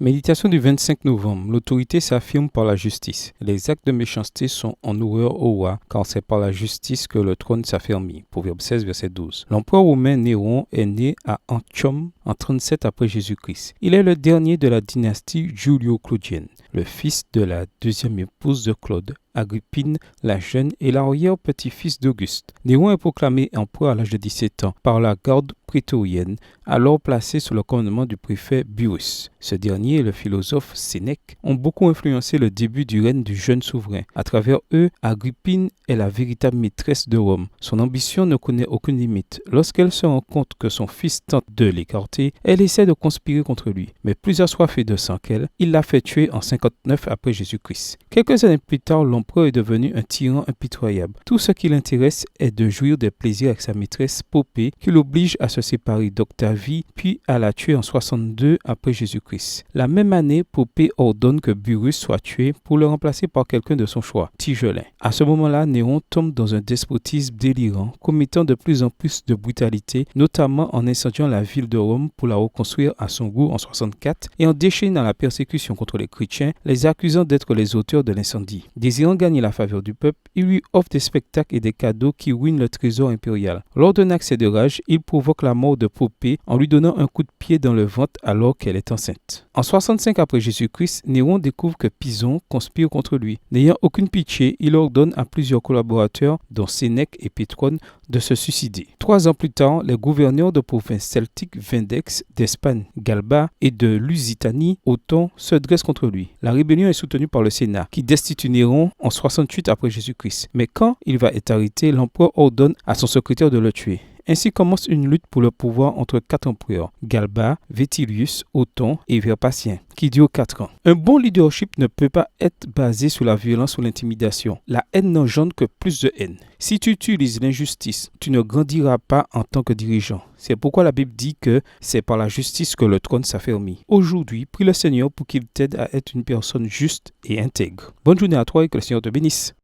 Méditation du 25 novembre. L'autorité s'affirme par la justice. Les actes de méchanceté sont en horreur au roi, car c'est par la justice que le trône s'affermit. Proverbe 16, verset 12. L'empereur romain Néron est né à Antium en 37 après Jésus-Christ. Il est le dernier de la dynastie Julio-Claudienne, le fils de la deuxième épouse de Claude, Agrippine la jeune, et l'arrière-petit-fils d'Auguste. Néron est proclamé empereur à l'âge de 17 ans par la garde prétorienne, alors placée sous le commandement du préfet Burrus. Ce dernier et le philosophe Sénèque ont beaucoup influencé le début du règne du jeune souverain. À travers eux, Agrippine est la véritable maîtresse de Rome. Son ambition ne connaît aucune limite. Lorsqu'elle se rend compte que son fils tente de l'écarter, elle essaie de conspirer contre lui. Mais plus assoiffé de sang qu'elle, il l'a fait tuer en 59 après Jésus-Christ. Quelques années plus tard, l'empereur est devenu un tyran impitoyable. Tout ce qui l'intéresse est de jouir des plaisirs avec sa maîtresse Popée, qui l'oblige à se séparer d'Octavie, puis à la tuer en 62 après Jésus-Christ. La même année, Popée ordonne que Burrus soit tué pour le remplacer par quelqu'un de son choix, Tigelin. À ce moment-là, Néron tombe dans un despotisme délirant, commettant de plus en plus de brutalité, notamment en incendiant la ville de Rome pour la reconstruire à son goût en 64 et en déchaînant la persécution contre les chrétiens, les accusant d'être les auteurs de l'incendie. Désirant gagner la faveur du peuple, il lui offre des spectacles et des cadeaux qui ruinent le trésor impérial. Lors d'un accès de rage, il provoque la mort de Popée en lui donnant un coup de pied dans le ventre alors qu'elle est enceinte. En 65 après Jésus-Christ, Néron découvre que Pison conspire contre lui. N'ayant aucune pitié, il ordonne à plusieurs collaborateurs, dont Sénèque et Pétrone, de se suicider. 3 ans plus tard, les gouverneurs de provinces celtiques Vindex, d'Espagne, Galba et de Lusitanie, Othon, se dressent contre lui. La rébellion est soutenue par le Sénat, qui destitue Néron en 68 après Jésus-Christ. Mais quand il va être arrêté, l'empereur ordonne à son secrétaire de le tuer. Ainsi commence une lutte pour le pouvoir entre 4 empereurs, Galba, Vétilius, Othon et Vespasien, qui dure 4 ans. Un bon leadership ne peut pas être basé sur la violence ou l'intimidation. La haine n'engendre que plus de haine. Si tu utilises l'injustice, tu ne grandiras pas en tant que dirigeant. C'est pourquoi la Bible dit que c'est par la justice que le trône s'affermit. Aujourd'hui, prie le Seigneur pour qu'il t'aide à être une personne juste et intègre. Bonne journée à toi et que le Seigneur te bénisse.